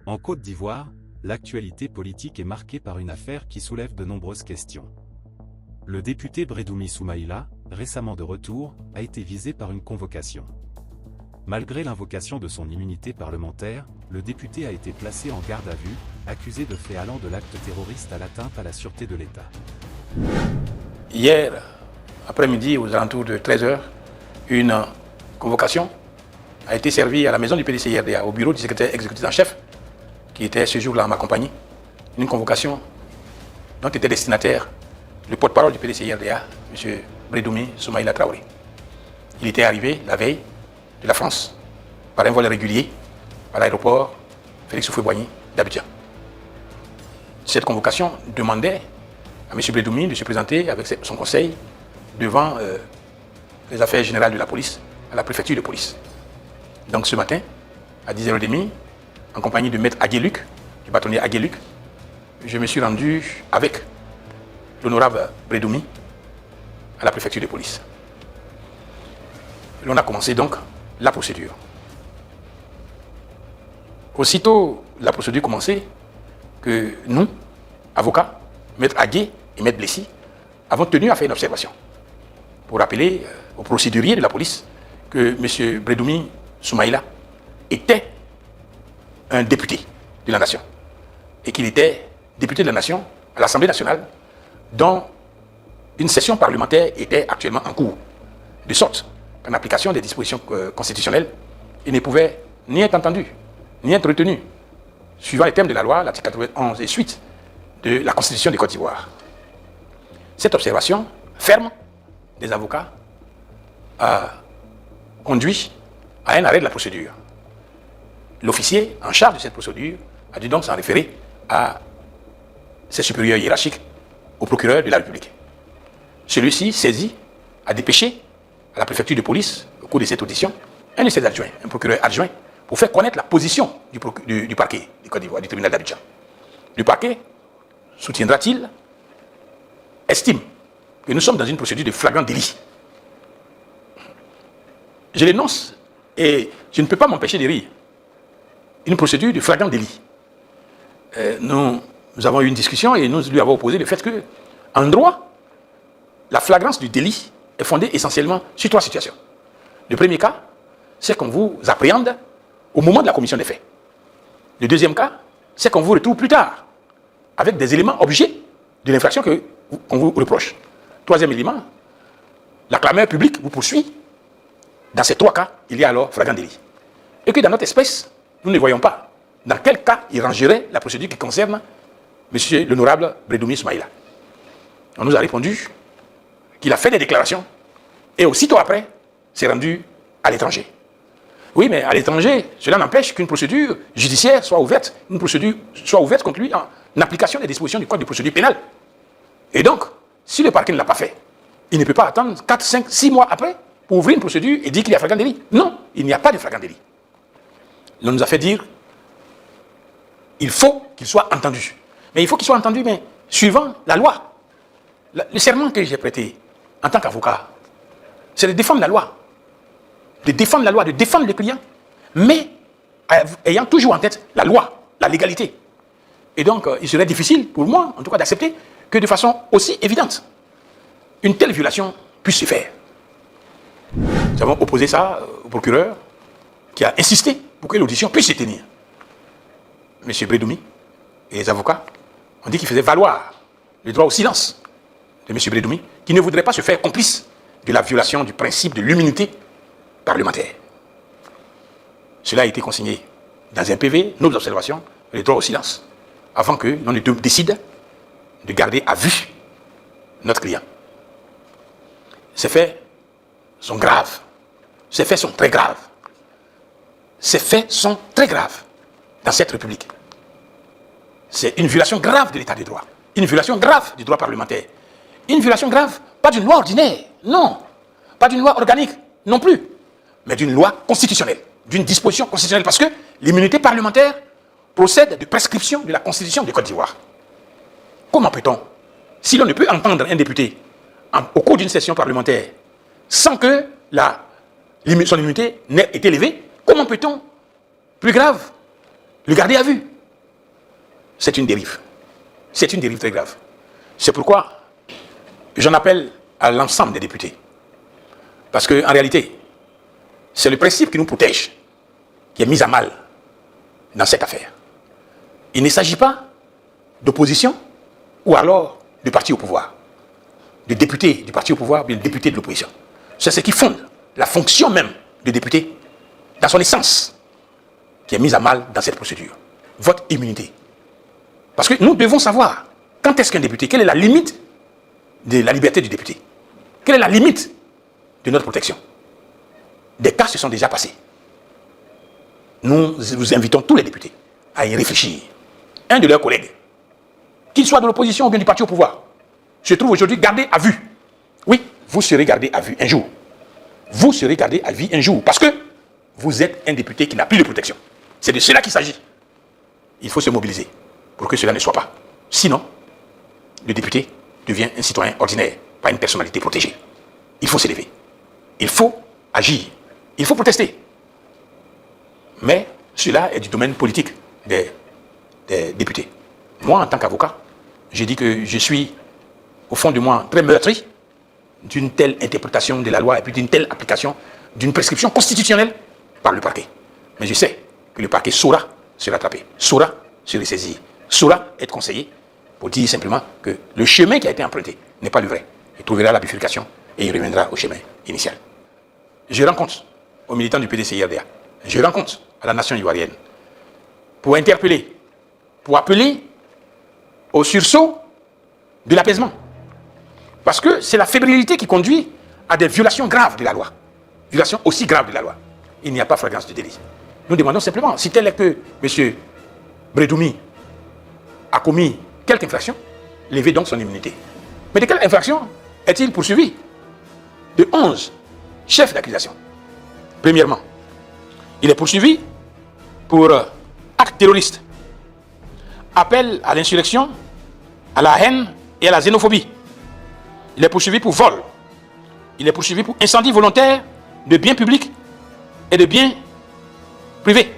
En Côte d'Ivoire, l'actualité politique est marquée par une affaire qui soulève de nombreuses questions. Le député Brédoumi Soumaïla, récemment de retour, a été visé par une convocation. Malgré l'invocation de son immunité parlementaire, le député a été placé en garde à vue, accusé de faits allant de l'acte terroriste à l'atteinte à la sûreté de l'État. Hier après-midi, aux alentours de 13h, une convocation a été servie à la maison du PDCIRDA, au bureau du secrétaire exécutif en chef, qui était ce jour-là en ma compagnie. Une convocation dont était destinataire le porte-parole du PDCIRDA, M. Brédoumi Soumaïla Traoré. Il était arrivé la veille de la France par un vol régulier à l'aéroport Félix Houphouët-Boigny d'Abidjan. Cette convocation demandait à M. Brédoumi de se présenter avec son conseil devant les affaires générales de la police à la préfecture de police. Donc ce matin, à 10h30, en compagnie de maître Agueluc, du bâtonnier Agueluc, je me suis rendu avec l'honorable Brédoumi à la préfecture de police. L'on a commencé donc la procédure. Aussitôt la procédure commencée, que nous, avocats, maître Agué et maître Blessy, avons tenu à faire une observation pour rappeler aux procéduriers de la police que M. Brédoumi Soumaïla était un député de la nation et qu'il était député de la nation à l'Assemblée nationale dont une session parlementaire était actuellement en cours, de sorte qu'en application des dispositions constitutionnelles, il ne pouvait ni être entendu, ni être retenu, suivant les termes de la loi, l'article 91 et suite de la Constitution de Côte d'Ivoire. Cette observation ferme des avocats a conduit à un arrêt de la procédure. L'officier en charge de cette procédure a dû donc s'en référer à ses supérieurs hiérarchiques, au procureur de la République. Celui-ci, saisi, a dépêché à la préfecture de police, au cours de cette audition, un de ses adjoints, un procureur adjoint, pour faire connaître la position du parquet de Côte d'Ivoire, du tribunal d'Abidjan. Le parquet soutiendra-t-il, estime que nous sommes dans une procédure de flagrant délit. Je l'énonce et je ne peux pas m'empêcher de rire. Une procédure de flagrant délit. Nous avons eu une discussion et nous lui avons opposé le fait que, en droit, la flagrance du délit est fondée essentiellement sur trois situations. Le premier cas, c'est qu'on vous appréhende au moment de la commission des faits. Le deuxième cas, c'est qu'on vous retrouve plus tard, avec des éléments objets de l'infraction qu'on vous reproche. Troisième élément, la clameur publique vous poursuit. Dans ces trois cas, il y a alors flagrant délit. Et que dans notre espèce, nous ne voyons pas dans quel cas il rangerait la procédure qui concerne M. l'honorable Brédoumi Soumaïla. On nous a répondu qu'il a fait des déclarations et aussitôt après, s'est rendu à l'étranger. Oui, mais à l'étranger, cela n'empêche qu'une procédure judiciaire soit ouverte, une procédure soit ouverte contre lui en application des dispositions du Code de procédure pénale. Et donc, si le parquet ne l'a pas fait, il ne peut pas attendre 4, 5, 6 mois après pour ouvrir une procédure et dire qu'il y a flagrant délit. Non, il n'y a pas de flagrant délit. On nous a fait dire il faut qu'il soit entendu. Mais il faut qu'il soit entendu, mais suivant la loi. Le serment que j'ai prêté en tant qu'avocat, c'est de défendre la loi. De défendre la loi, de défendre le client, mais ayant toujours en tête la loi, la légalité. Et donc, il serait difficile pour moi, en tout cas, d'accepter que de façon aussi évidente, une telle violation puisse se faire. Nous avons opposé ça au procureur, qui a insisté pour que l'audition puisse se tenir. M. Brédoumi et les avocats ont dit qu'ils faisaient valoir le droit au silence de M. Brédoumi, qui ne voudrait pas se faire complice de la violation du principe de l'immunité parlementaire. Cela a été consigné dans un PV, nos observations, le droit au silence, avant que l'on ne décide de garder à vue notre client. Ces faits sont graves. Ces faits sont très graves. Ces faits sont très graves dans cette République. C'est une violation grave de l'état de droit. Une violation grave du droit parlementaire. Une violation grave, pas d'une loi ordinaire, non. Pas d'une loi organique, non plus. Mais d'une loi constitutionnelle, d'une disposition constitutionnelle. Parce que l'immunité parlementaire procède de prescription de la Constitution de Côte d'Ivoire. Comment peut-on, si l'on ne peut entendre un député au cours d'une session parlementaire sans que son immunité n'ait été levée, comment peut-on, plus grave, le garder à vue? c'est une dérive. C'est une dérive très grave. C'est pourquoi j'en appelle à l'ensemble des députés. Parce qu'en réalité, c'est le principe qui nous protège qui est mis à mal dans cette affaire. Il ne s'agit pas d'opposition ou alors de parti au pouvoir, de député du parti au pouvoir ou de député de l'opposition. C'est ce qui fonde la fonction même du député dans son essence qui est mise à mal dans cette procédure. Votre immunité. Parce que nous devons savoir quand est-ce qu'un député, quelle est la limite de la liberté du député? Quelle est la limite de notre protection? Des cas se sont déjà passés. Nous invitons tous les députés à y réfléchir. Un de leurs collègues, qu'il soit de l'opposition ou bien du parti au pouvoir, se trouve aujourd'hui gardé à vue. Oui, vous serez gardé à vue un jour. Vous serez gardé à vue un jour parce que vous êtes un député qui n'a plus de protection. C'est de cela qu'il s'agit. Il faut se mobiliser pour que cela ne soit pas. Sinon, le député devient un citoyen ordinaire, pas une personnalité protégée. Il faut s'élever. Il faut agir. Il faut protester. Mais cela est du domaine politique des députés. Moi, en tant qu'avocat, j'ai dit que je suis, au fond de moi, très meurtri d'une telle interprétation de la loi et puis d'une telle application d'une prescription constitutionnelle par le parquet. Mais je sais que le parquet saura se rattraper, saura se ressaisir, saura être conseillé pour dire simplement que le chemin qui a été emprunté n'est pas le vrai. Il trouvera la bifurcation et il reviendra au chemin initial. Je rends compte aux militants du PDC-IRDA, je rends compte à la nation ivoirienne pour interpeller, pour appeler au sursaut de l'apaisement. Parce que c'est la fébrilité qui conduit à des violations graves de la loi. Violations aussi graves de la loi. Il n'y a pas flagrance de délit. Nous demandons simplement, si tel est que M. Bredoumi a commis quelque infraction, levez donc son immunité. Mais de quelle infraction est-il poursuivi? De 11 chefs d'accusation. Premièrement, il est poursuivi pour acte terroriste, appel à l'insurrection, à la haine et à la xénophobie. Il est poursuivi pour vol. Il est poursuivi pour incendie volontaire de biens publics et de biens privés.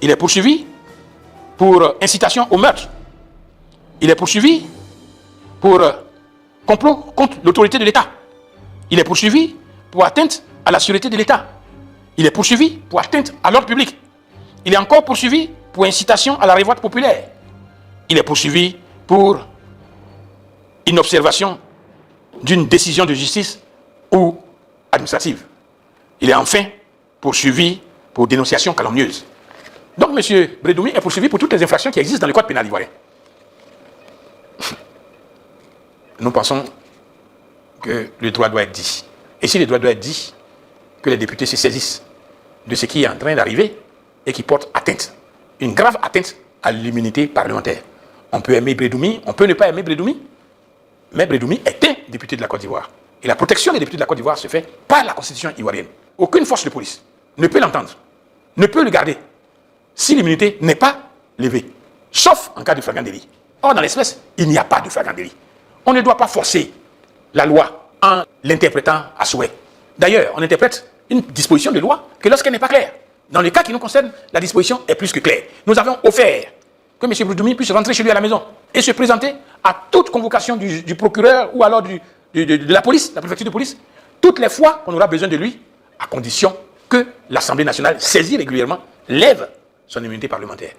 Il est poursuivi pour incitation au meurtre. Il est poursuivi pour complot contre l'autorité de l'État. Il est poursuivi pour atteinte à la sûreté de l'État. Il est poursuivi pour atteinte à l'ordre public. Il est encore poursuivi pour incitation à la révolte populaire. Il est poursuivi pour inobservation d'une décision de justice ou administrative. Il est enfin poursuivi pour dénonciation calomnieuse. Donc M. Bredoumi est poursuivi pour toutes les infractions qui existent dans le code pénal ivoirien. Nous pensons que le droit doit être dit. Et si le droit doit être dit, que les députés se saisissent de ce qui est en train d'arriver et qui porte atteinte, une grave atteinte à l'immunité parlementaire. On peut aimer Bredoumi, on peut ne pas aimer Bredoumi, mais Bredoumi est un député de la Côte d'Ivoire. Et la protection des députés de la Côte d'Ivoire se fait par la constitution ivoirienne. Aucune force de police ne peut l'entendre, ne peut le garder, si l'immunité n'est pas levée, sauf en cas de flagrant délit. Or, dans l'espèce, il n'y a pas de flagrant délit. On ne doit pas forcer la loi en l'interprétant à souhait. D'ailleurs, on interprète une disposition de loi que lorsqu'elle n'est pas claire. Dans le cas qui nous concerne, la disposition est plus que claire. Nous avons offert que M. Bredoumi puisse rentrer chez lui à la maison et se présenter à toute convocation du procureur ou alors de la police, la préfecture de police, toutes les fois qu'on aura besoin de lui, à condition que l'Assemblée nationale, saisie régulièrement, lève son immunité parlementaire.